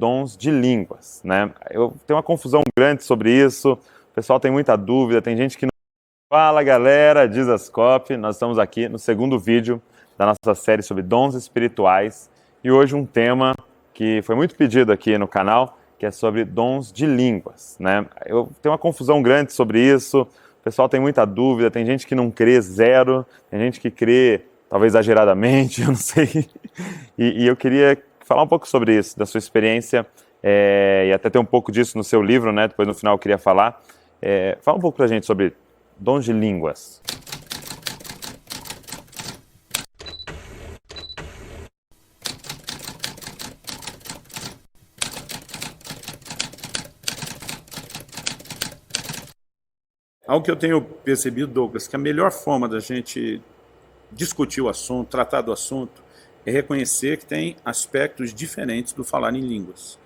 dons de línguas, né? Eu tenho uma confusão grande sobre isso, o pessoal tem muita dúvida, tem gente que não... Fala galera, Dizascope, nós estamos aqui no segundo vídeo da nossa série sobre dons espirituais e hoje um tema que foi muito pedido aqui no canal, que é sobre dons de línguas, né? Eu tenho uma confusão grande sobre isso, o pessoal tem muita dúvida, tem gente que não crê zero, tem gente que crê talvez exageradamente, eu não sei, e eu queria falar um pouco sobre isso, da sua experiência, e até ter um pouco disso no seu livro, né? Depois no final eu queria falar. Fala um pouco pra gente sobre dons de línguas. Algo que eu tenho percebido, Douglas, que a melhor forma da gente discutir o assunto, tratar do assunto, é reconhecer que tem aspectos diferentes do falar em línguas.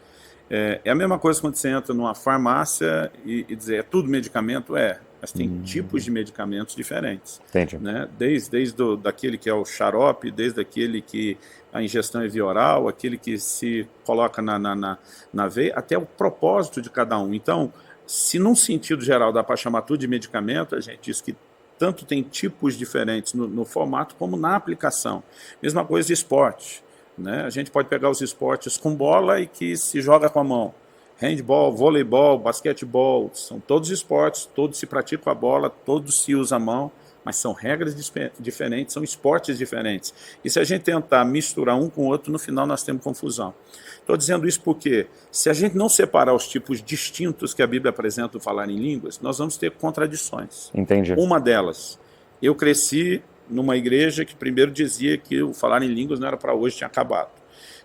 É a mesma coisa quando você entra numa farmácia e dizer, é tudo medicamento? Mas tem tipos de medicamentos diferentes. Entendi. Né? Desde daquele que é o xarope, desde aquele que a ingestão é via oral, aquele que se coloca na veia, até o propósito de cada um. Então, se num sentido geral dá para chamar tudo de medicamento, a gente diz que tanto tem tipos diferentes no formato como na aplicação. Mesma coisa de esporte. Né? A gente pode pegar os esportes com bola e que se joga com a mão. Handball, voleibol, basquetebol, são todos esportes, todos se praticam a bola, todos se usam a mão, mas são regras diferentes, são esportes diferentes. E se a gente tentar misturar um com o outro, no final nós temos confusão. Estou dizendo isso porque, se a gente não separar os tipos distintos que a Bíblia apresenta ao falar em línguas, nós vamos ter contradições. Entendi. Uma delas, eu cresci numa igreja que primeiro dizia que o falar em línguas não era para hoje, tinha acabado.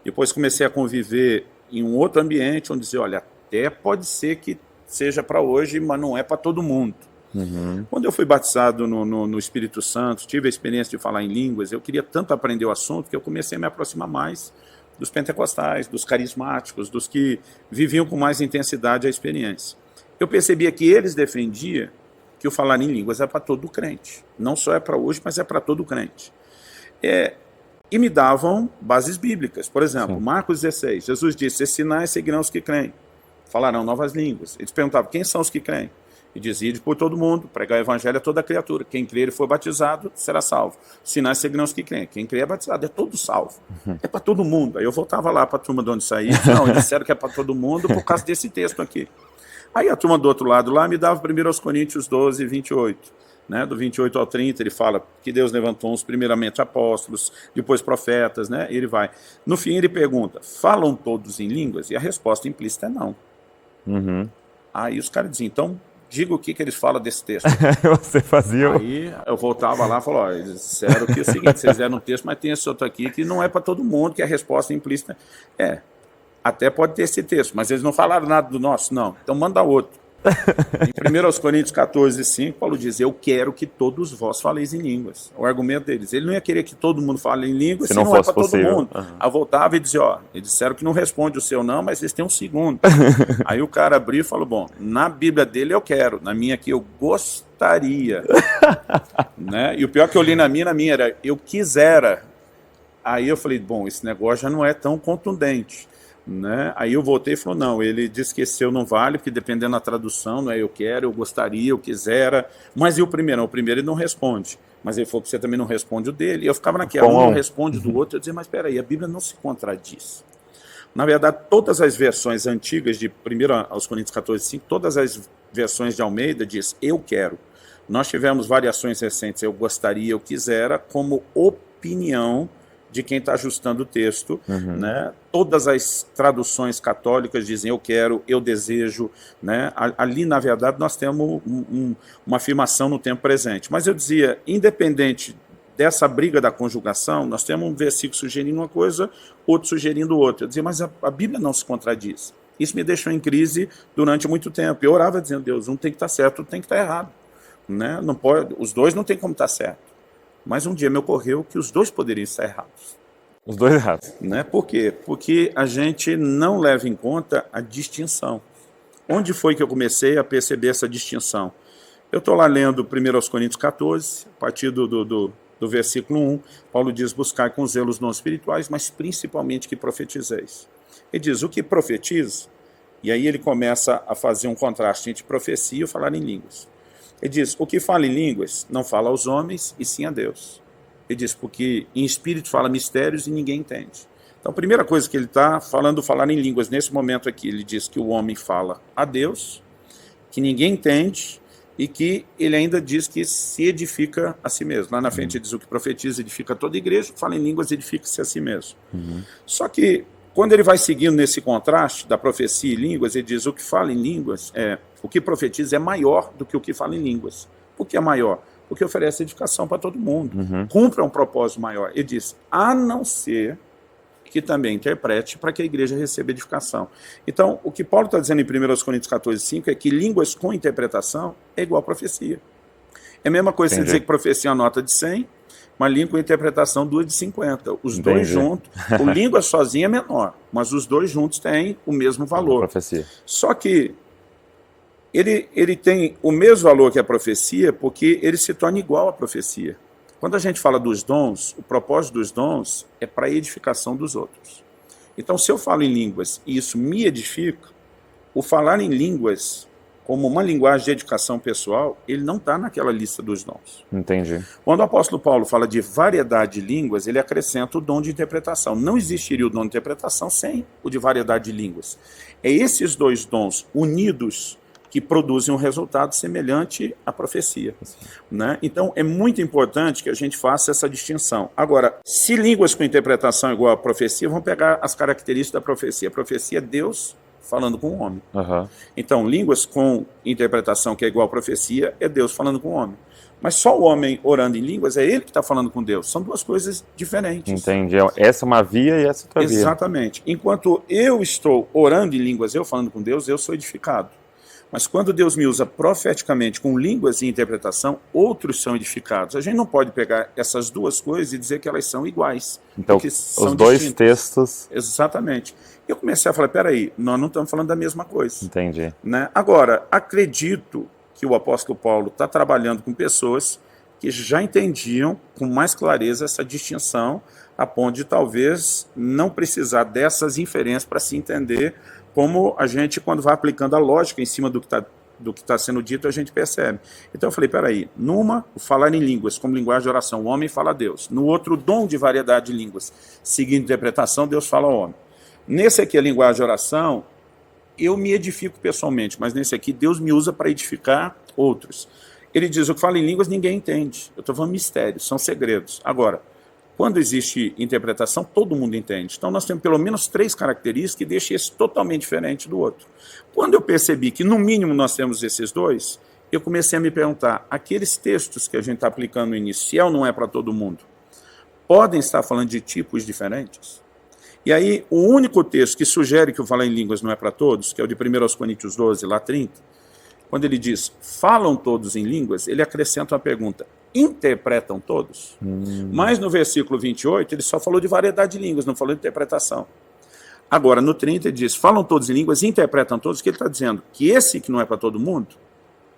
Depois comecei a conviver em um outro ambiente, onde dizia, olha, até pode ser que seja para hoje, mas não é para todo mundo. Quando eu fui batizado no Espírito Santo, tive a experiência de falar em línguas, eu queria tanto aprender o assunto que eu comecei a me aproximar mais dos pentecostais, dos carismáticos, dos que viviam com mais intensidade a experiência. Eu percebia que eles defendiam que o falar em línguas é para todo crente. Não só é para hoje, mas é para todo crente. E me davam bases bíblicas. Por exemplo, sim, Marcos 16, Jesus disse, esses sinais seguirão os que creem, falarão novas línguas. Eles perguntavam, quem são os que creem? E dizia, por todo mundo, pregar o evangelho a toda criatura. Quem crer e for batizado, será salvo. Os sinais seguirão os que creem. Quem crer é batizado, é todo salvo. É para todo mundo. Aí eu voltava lá para a turma de onde saí. Não, eles disseram que é para todo mundo por causa desse texto aqui. Aí a turma do outro lado lá me dava 1 Coríntios 12, 28. Né? Do 28 ao 30, ele fala que Deus levantou uns primeiramente apóstolos, depois profetas, né? Ele vai. No fim ele pergunta, falam todos em línguas? E a resposta implícita é não. Aí os caras diziam, então diga o que eles falam desse texto. Você fazia... Aí eu voltava lá e falava, eles disseram que é o seguinte, vocês deram um texto, mas tem esse outro aqui que não é para todo mundo, que a resposta implícita até pode ter esse texto, mas eles não falaram nada do nosso, não. Então manda outro. Em 1 Coríntios 14, 5, Paulo diz, eu quero que todos vós faleis em línguas. O argumento deles, ele não ia querer que todo mundo fale em línguas, se não é para todo mundo. Aí voltava e dizia, eles disseram que não responde o seu não, mas eles têm um segundo. Aí o cara abriu e falou, bom, na Bíblia dele eu quero, na minha aqui eu gostaria. Né? E o pior que eu li na minha era, eu quisera. Aí eu falei, bom, esse negócio já não é tão contundente. Né? Aí eu voltei e falou, não, ele disse que esse eu não vale, porque dependendo da tradução, não é eu quero, eu gostaria, eu quisera, mas e o primeiro? Não, o primeiro ele não responde, mas ele falou que você também não responde o dele, e eu ficava naquela, um não responde do outro, eu dizia, mas espera aí, a Bíblia não se contradiz. Na verdade, todas as versões antigas de 1 aos Coríntios 14, 5, todas as versões de Almeida diz, eu quero. Nós tivemos variações recentes, eu gostaria, eu quisera, como opinião de quem está ajustando o texto, né? Todas as traduções católicas dizem eu quero, eu desejo, né? Ali na verdade nós temos uma afirmação no tempo presente, mas eu dizia, independente dessa briga da conjugação, nós temos um versículo sugerindo uma coisa, outro sugerindo outra. Eu dizia, mas a Bíblia não se contradiz. Isso me deixou em crise durante muito tempo, eu orava dizendo, Deus, um tem que estar certo, outro tem que estar errado, né? Não pode, os dois não tem como estar certo. Mas um dia me ocorreu que os dois poderiam estar errados. Os dois errados. Né? Por quê? Porque a gente não leva em conta a distinção. Onde foi que eu comecei a perceber essa distinção? Eu estou lá lendo 1 Coríntios 14, a partir do versículo 1, Paulo diz, buscar com zelo os dons espirituais, mas principalmente que profetizeis. Ele diz, o que profetiza, e aí ele começa a fazer um contraste entre profecia e falar em línguas. Ele diz, o que fala em línguas não fala aos homens e sim a Deus. Ele diz, porque em espírito fala mistérios e ninguém entende. Então a primeira coisa que ele está falando, falar em línguas nesse momento aqui, ele diz que o homem fala a Deus, que ninguém entende, e que ele ainda diz que se edifica a si mesmo. Lá na frente ele diz, o que profetiza edifica toda a igreja, o que fala em línguas edifica-se a si mesmo. Só que quando ele vai seguindo nesse contraste da profecia e línguas, ele diz, o que fala em línguas, o que profetiza é maior do que o que fala em línguas. Por que é maior? Porque oferece edificação para todo mundo, cumpre um propósito maior. Ele diz, a não ser que também interprete para que a igreja receba edificação. Então, o que Paulo está dizendo em 1 Coríntios 14:5 é que línguas com interpretação é igual a profecia. É a mesma coisa você dizer que profecia é uma nota de 100, uma língua com interpretação 2 de 50. Os dois juntos, o língua sozinha é menor, mas os dois juntos têm o mesmo valor. Profecia. Só que ele tem o mesmo valor que a profecia porque ele se torna igual à profecia. Quando a gente fala dos dons, o propósito dos dons é para a edificação dos outros. Então, se eu falo em línguas e isso me edifica, o falar em línguas como uma linguagem de edificação pessoal, ele não está naquela lista dos dons. Entendi. Quando o apóstolo Paulo fala de variedade de línguas, ele acrescenta o dom de interpretação. Não existiria o dom de interpretação sem o de variedade de línguas. É esses dois dons unidos que produzem um resultado semelhante à profecia. Né? Então, é muito importante que a gente faça essa distinção. Agora, se línguas com interpretação é igual à profecia, vamos pegar as características da profecia. A profecia é Deus falando com o homem. Então, línguas com interpretação que é igual à profecia é Deus falando com o homem. Mas só o homem orando em línguas é ele que está falando com Deus. São duas coisas diferentes. Entendi. Essa é uma via e essa outra via. Exatamente. Enquanto eu estou orando em línguas, eu falando com Deus, eu sou edificado. Mas quando Deus me usa profeticamente com línguas e interpretação, outros são edificados. A gente não pode pegar essas duas coisas e dizer que elas são iguais. Então, os dois textos... Exatamente. Eu comecei a falar, peraí, nós não estamos falando da mesma coisa. Entendi. Né? Agora, acredito que o apóstolo Paulo está trabalhando com pessoas que já entendiam com mais clareza essa distinção, a ponto de talvez não precisar dessas inferências para se entender como a gente, quando vai aplicando a lógica em cima do que está sendo dito, a gente percebe. Então eu falei, peraí, numa, o falar em línguas como linguagem de oração, o homem fala a Deus. No outro, dom de variedade de línguas, seguindo interpretação, Deus fala ao homem. Nesse aqui, a linguagem de oração, eu me edifico pessoalmente, mas nesse aqui, Deus me usa para edificar outros. Ele diz, o que fala em línguas ninguém entende. Eu estou falando mistérios, são segredos. Agora, quando existe interpretação, todo mundo entende. Então nós temos pelo menos 3 características que deixam esse totalmente diferente do outro. Quando eu percebi que no mínimo nós temos esses dois, eu comecei a me perguntar, aqueles textos que a gente está aplicando no início, se é ou não é para todo mundo, podem estar falando de tipos diferentes? E aí, o único texto que sugere que o falar em línguas não é para todos, que é o de 1 Coríntios 12, lá 30, quando ele diz, falam todos em línguas, ele acrescenta uma pergunta, interpretam todos? Mas no versículo 28, ele só falou de variedade de línguas, não falou de interpretação. Agora, no 30, ele diz, falam todos em línguas, interpretam todos, o que ele está dizendo? Que esse que não é para todo mundo,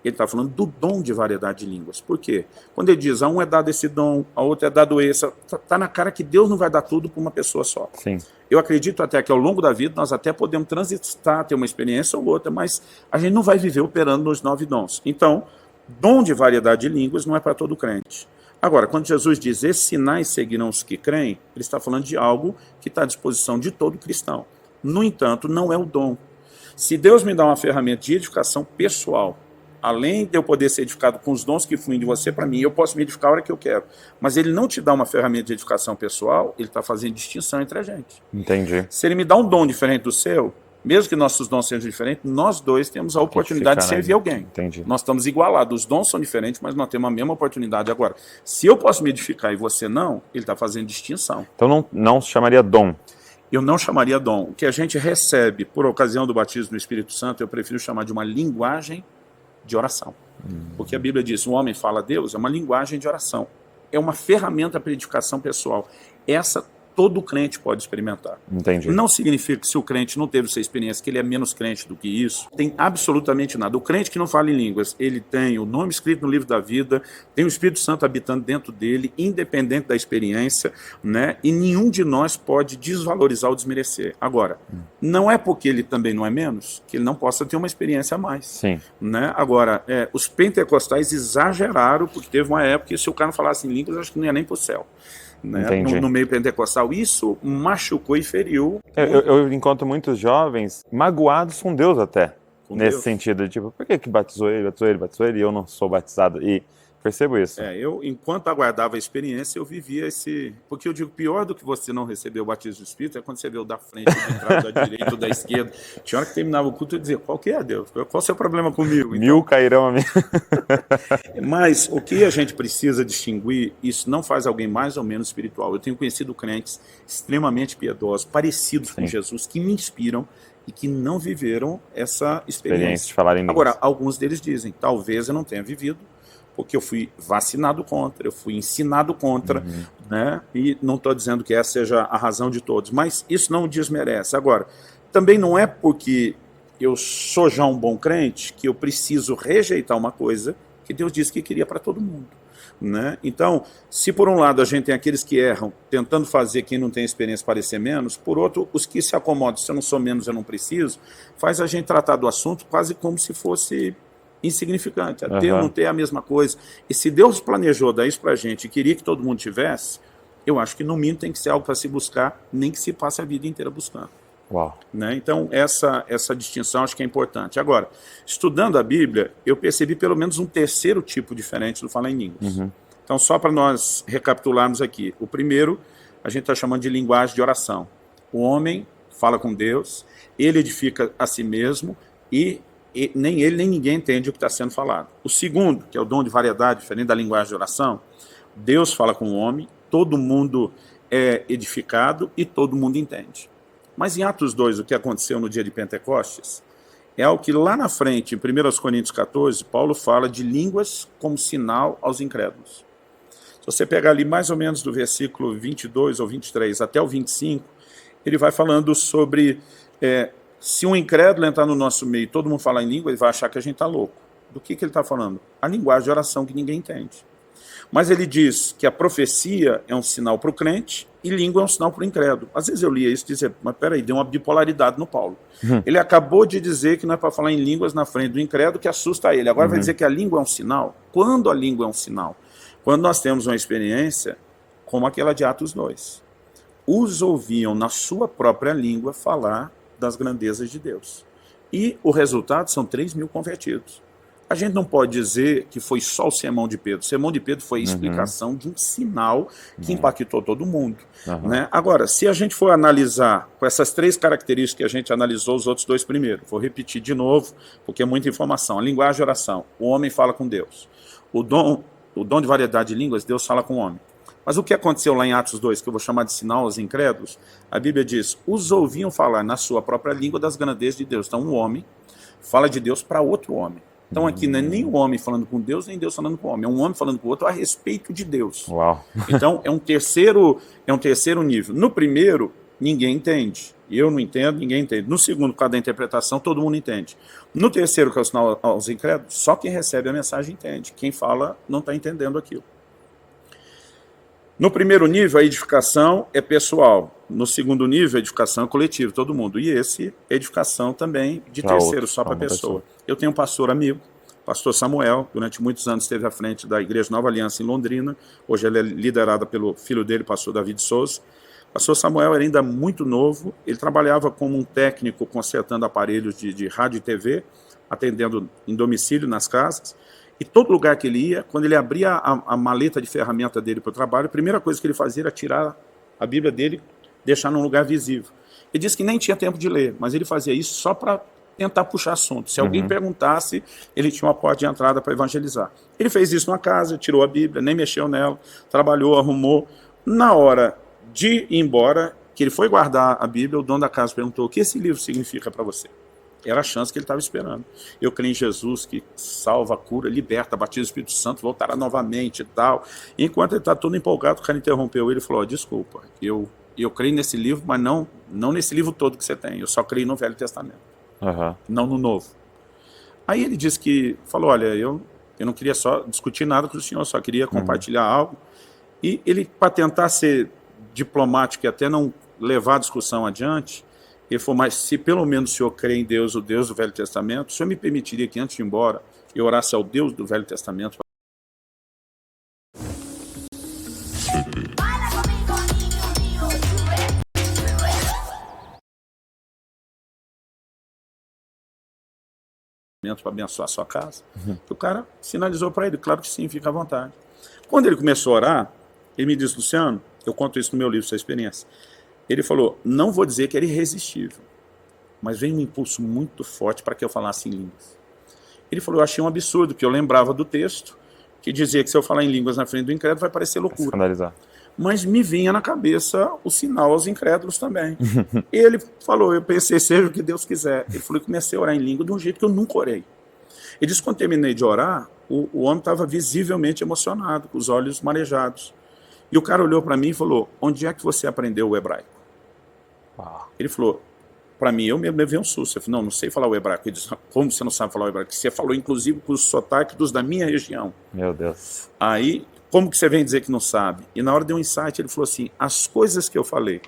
ele está falando do dom de variedade de línguas. Por quê? Quando ele diz, a um é dado esse dom, a outro é dado esse, está na cara que Deus não vai dar tudo para uma pessoa só. Sim. Eu acredito até que ao longo da vida nós até podemos transitar, ter uma experiência ou outra, mas a gente não vai viver operando nos 9 dons. Então, dom de variedade de línguas não é para todo crente. Agora, quando Jesus diz, esses sinais seguirão os que creem, ele está falando de algo que está à disposição de todo cristão. No entanto, não é o dom. Se Deus me dá uma ferramenta de edificação pessoal, além de eu poder ser edificado com os dons que fluem de você para mim, eu posso me edificar a hora que eu quero. Mas ele não te dá uma ferramenta de edificação pessoal, ele está fazendo distinção entre a gente. Entendi. Se ele me dá um dom diferente do seu, mesmo que nossos dons sejam diferentes, nós dois temos a oportunidade de servir alguém. Entendi. Nós estamos igualados, os dons são diferentes, mas nós temos a mesma oportunidade. Agora, se eu posso me edificar e você não, ele está fazendo distinção. Então não se chamaria dom. Eu não chamaria dom. O que a gente recebe por ocasião do batismo no Espírito Santo, eu prefiro chamar de uma linguagem de oração. Porque a Bíblia diz, o homem fala a Deus, é uma linguagem de oração. É uma ferramenta para edificação pessoal. Essa todo crente pode experimentar. Entendi. Não significa que se o crente não teve essa experiência, que ele é menos crente do que isso. Tem absolutamente nada. O crente que não fala em línguas, ele tem o nome escrito no livro da vida, tem o Espírito Santo habitando dentro dele, independente da experiência, né? E nenhum de nós pode desvalorizar ou desmerecer. Agora, não é porque ele também não é menos, que ele não possa ter uma experiência a mais. Sim. Né? Agora, os pentecostais exageraram, porque teve uma época que se o cara não falasse em línguas, acho que não ia nem para o céu. Né? No meio pentecostal, isso machucou e feriu. Eu encontro muitos jovens magoados com Deus até, nesse sentido, tipo, por que batizou ele, e eu não sou batizado? E percebo isso. Eu, enquanto aguardava a experiência, eu vivia esse... Porque eu digo, pior do que você não receber o batismo do Espírito é quando você vê o da frente, o de trás, da direita, o da esquerda. Tinha hora que terminava o culto e dizia, qual que é, Deus? Qual é o seu problema comigo? Então, 1000 cairão a mim. Mas o que a gente precisa distinguir, isso não faz alguém mais ou menos espiritual. Eu tenho conhecido crentes extremamente piedosos, parecidos com Jesus, que me inspiram e que não viveram essa experiência. De falar em línguas. Agora, alguns deles dizem, talvez eu não tenha vivido, porque eu fui vacinado contra, eu fui ensinado contra, né? E não estou dizendo que essa seja a razão de todos, mas isso não desmerece. Agora, também não é porque eu sou já um bom crente que eu preciso rejeitar uma coisa que Deus disse que queria para todo mundo. Né? Então, se por um lado a gente tem aqueles que erram, tentando fazer quem não tem experiência parecer menos, por outro, os que se acomodam, se eu não sou menos, eu não preciso, faz a gente tratar do assunto quase como se fosse insignificante, até eu não ter a mesma coisa. E se Deus planejou dar isso pra gente e queria que todo mundo tivesse, eu acho que no mínimo tem que ser algo para se buscar, nem que se passe a vida inteira buscando. Uau. Né? Então essa distinção acho que é importante. Agora, estudando a Bíblia, eu percebi pelo menos um terceiro tipo diferente do falar em línguas. Então só para nós recapitularmos aqui, o primeiro a gente está chamando de linguagem de oração. O homem fala com Deus, ele edifica a si mesmo e nem ele nem ninguém entende o que está sendo falado. O segundo, que é o dom de variedade, diferente da linguagem de oração, Deus fala com o homem, todo mundo é edificado e todo mundo entende. Mas em Atos 2, o que aconteceu no dia de Pentecostes, é o que lá na frente, em 1 Coríntios 14, Paulo fala de línguas como sinal aos incrédulos. Se você pegar ali mais ou menos do versículo 22 ou 23 até o 25, ele vai falando sobre... se um incrédulo entrar no nosso meio e todo mundo falar em língua, ele vai achar que a gente está louco. Do que ele está falando? A linguagem de oração que ninguém entende. Mas ele diz que a profecia é um sinal para o crente e língua é um sinal para o incrédulo. Às vezes eu lia isso e dizia, mas peraí, deu uma bipolaridade no Paulo. Ele acabou de dizer que não é para falar em línguas na frente do incrédulo que assusta ele. Agora vai dizer que a língua é um sinal? Quando a língua é um sinal? Quando nós temos uma experiência como aquela de Atos 2. Os ouviam na sua própria língua falar das grandezas de Deus. E o resultado são 3.000 convertidos. A gente não pode dizer que foi só o sermão de Pedro. O sermão de Pedro foi a explicação de um sinal que impactou todo mundo. Né? Agora, se a gente for analisar com essas 3 características que a gente analisou os outros 2 primeiro, vou repetir de novo, porque é muita informação. A linguagem de oração, o homem fala com Deus. O dom de variedade de línguas, Deus fala com o homem. Mas o que aconteceu lá em Atos 2, que eu vou chamar de sinal aos incrédulos, a Bíblia diz, os ouviam falar na sua própria língua das grandezas de Deus. Então um homem fala de Deus para outro homem. Então aqui não é nem o homem falando com Deus, nem Deus falando com o homem. É um homem falando com o outro a respeito de Deus. Uau. Então é um terceiro nível. No primeiro, ninguém entende. Eu não entendo, ninguém entende. No segundo, por causa da interpretação, todo mundo entende. No terceiro, que é o sinal aos incrédulos, só quem recebe a mensagem entende. Quem fala não está entendendo aquilo. No primeiro nível, a edificação é pessoal. No segundo nível, a edificação é coletiva, todo mundo. E esse é edificação também de terceiro, só para a pessoa. Eu tenho um pastor amigo, pastor Samuel, durante muitos anos esteve à frente da Igreja Nova Aliança em Londrina. Hoje ele é liderada pelo filho dele, pastor David Souza. Pastor Samuel era ainda muito novo, ele trabalhava como um técnico consertando aparelhos de rádio e TV, atendendo em domicílio nas casas. E todo lugar que ele ia, quando ele abria a maleta de ferramenta dele para o trabalho, a primeira coisa que ele fazia era tirar a Bíblia dele, deixar num lugar visível. Ele disse que nem tinha tempo de ler, mas ele fazia isso só para tentar puxar assunto. Se alguém perguntasse, ele tinha uma porta de entrada para evangelizar. Ele fez isso numa casa, tirou a Bíblia, nem mexeu nela, trabalhou, arrumou. Na hora de ir embora, que ele foi guardar a Bíblia, o dono da casa perguntou, o que esse livro significa para você? Era a chance que ele estava esperando. Eu creio em Jesus, que salva, cura, liberta, batiza o Espírito Santo, voltará novamente e tal. E enquanto ele está todo empolgado, o cara interrompeu ele e falou, desculpa, eu eu creio nesse livro, mas não nesse livro todo que você tem. Eu só creio no Velho Testamento, não no Novo. Aí ele disse que, falou, olha, eu não queria só discutir nada com o senhor, só queria compartilhar algo. E ele, para tentar ser diplomático e até não levar a discussão adiante, ele falou, mas se pelo menos o senhor crê em Deus, o Deus do Velho Testamento, o senhor me permitiria que antes de ir embora, eu orasse ao Deus do Velho Testamento? Para abençoar a sua casa. O cara sinalizou para ele, claro que sim, fica à vontade. Quando ele começou a orar, ele me disse, Luciano, eu conto isso no meu livro, essa experiência. Ele falou, não vou dizer que era irresistível, mas veio um impulso muito forte para que eu falasse em línguas. Ele falou, eu achei um absurdo, porque eu lembrava do texto, que dizia que se eu falar em línguas na frente do incrédulo vai parecer loucura. Escandalizar. Mas me vinha na cabeça o sinal aos incrédulos também. Ele falou, eu pensei, seja o que Deus quiser. Ele falou, eu comecei a orar em língua de um jeito que eu nunca orei. Ele disse que quando terminei de orar, o homem estava visivelmente emocionado, com os olhos marejados. E o cara olhou para mim e falou, onde é que você aprendeu o hebraico? Ele falou, para mim, eu mesmo levei um susto. Eu falei, não sei falar o hebraico. Ele disse, como você não sabe falar o hebraico? Você falou, inclusive, com os sotaques dos da minha região. Meu Deus. Aí, como que você vem dizer que não sabe? E na hora deu um insight, ele falou assim, as coisas que eu falei,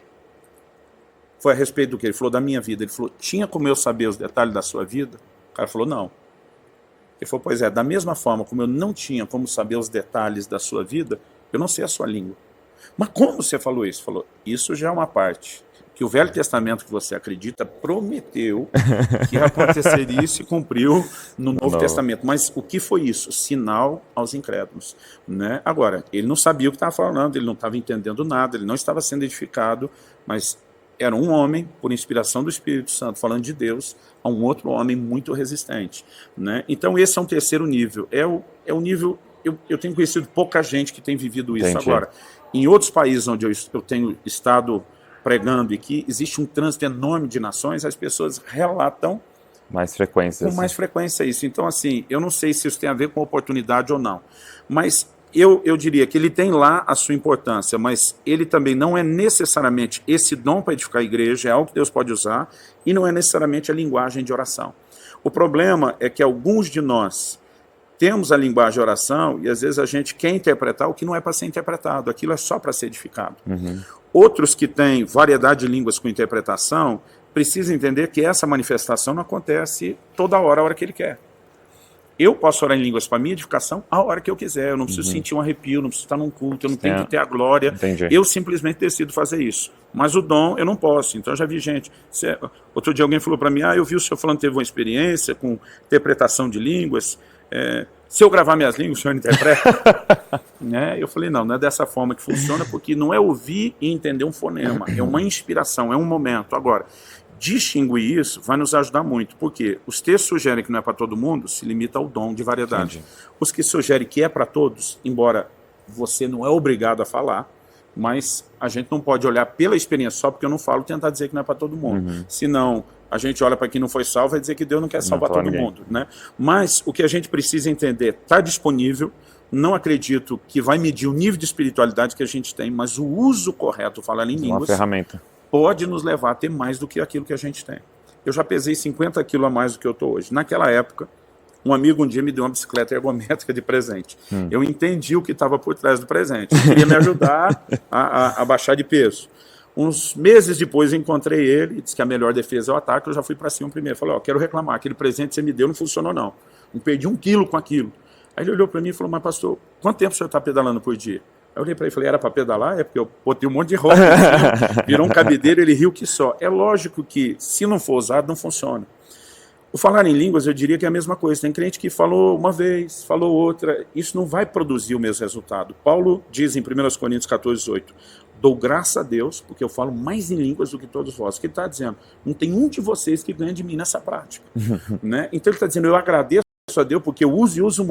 foi a respeito do que? Ele falou da minha vida. Ele falou, tinha como eu saber os detalhes da sua vida? O cara falou, não. Ele falou, pois é, da mesma forma como eu não tinha como saber os detalhes da sua vida, eu não sei a sua língua. Mas como você falou isso? Falou, isso já é uma parte que o Velho Testamento que você acredita prometeu que aconteceria e se cumpriu no Novo Testamento. Mas o que foi isso? Sinal aos incrédulos. Né? Agora, ele não sabia o que estava falando, ele não estava entendendo nada, ele não estava sendo edificado, mas era um homem, por inspiração do Espírito Santo, falando de Deus, a um outro homem muito resistente. Né? Então esse é um terceiro nível. É o nível... Eu tenho conhecido pouca gente que tem vivido isso. Entendi. Agora. Em outros países onde eu tenho estado pregando e que existe um trânsito enorme de nações, as pessoas relatam com mais frequência isso. Então, assim, eu não sei se isso tem a ver com oportunidade ou não, mas eu diria que ele tem lá a sua importância, mas ele também não é necessariamente esse dom para edificar a igreja, é algo que Deus pode usar, e não é necessariamente a linguagem de oração. O problema é que alguns de nós temos a linguagem de oração e às vezes a gente quer interpretar o que não é para ser interpretado, aquilo é só para ser edificado. Outros que têm variedade de línguas com interpretação precisam entender que essa manifestação não acontece toda hora, a hora que ele quer. Eu posso orar em línguas para minha edificação a hora que eu quiser, eu não preciso sentir um arrepio, não preciso estar num culto, eu não tenho que ter a glória. Entendi. Eu simplesmente decido fazer isso. Mas o dom eu não posso. Então eu já vi gente... Outro dia alguém falou para mim, eu vi o senhor falando que teve uma experiência com interpretação de línguas, se eu gravar minhas línguas, o senhor interpreta? Né? Eu falei, não é dessa forma que funciona, porque não é ouvir e entender um fonema, é uma inspiração, é um momento. Agora, distinguir isso vai nos ajudar muito, porque os textos sugerem que não é para todo mundo, se limita ao dom de variedade. Entendi. Os que sugerem que é para todos, embora você não é obrigado a falar, mas a gente não pode olhar pela experiência só porque eu não falo e tentar dizer que não é para todo mundo. Senão, a gente olha para quem não foi salvo e dizer que Deus não quer salvar todo mundo. Né? Mas o que a gente precisa entender, está disponível, não acredito que vai medir o nível de espiritualidade que a gente tem, mas o uso correto, falar em línguas, pode nos levar a ter mais do que aquilo que a gente tem. Eu já pesei 50 quilos a mais do que eu estou hoje. Naquela época, um amigo um dia me deu uma bicicleta ergométrica de presente. Eu entendi o que estava por trás do presente. Ele queria me ajudar a baixar de peso. Uns meses depois eu encontrei ele e disse que a melhor defesa é o ataque. Eu já fui para cima primeiro. Falei, quero reclamar, aquele presente que você me deu não funcionou não. Não perdi 1 quilo com aquilo. Aí ele olhou para mim e falou, mas pastor, quanto tempo o senhor está pedalando por dia? Aí eu olhei para ele e falei, era para pedalar? É porque eu botei um monte de roda. Virou um cabideiro, ele riu que só. É lógico que se não for usado, não funciona. O falar em línguas, eu diria que é a mesma coisa. Tem crente que falou uma vez, falou outra. Isso não vai produzir o mesmo resultado. Paulo diz em 1 Coríntios 14:18, dou graça a Deus, porque eu falo mais em línguas do que todos vós. O que ele está dizendo? Não tem um de vocês que ganha de mim nessa prática. Né? Então ele está dizendo, eu agradeço a Deus porque eu uso e uso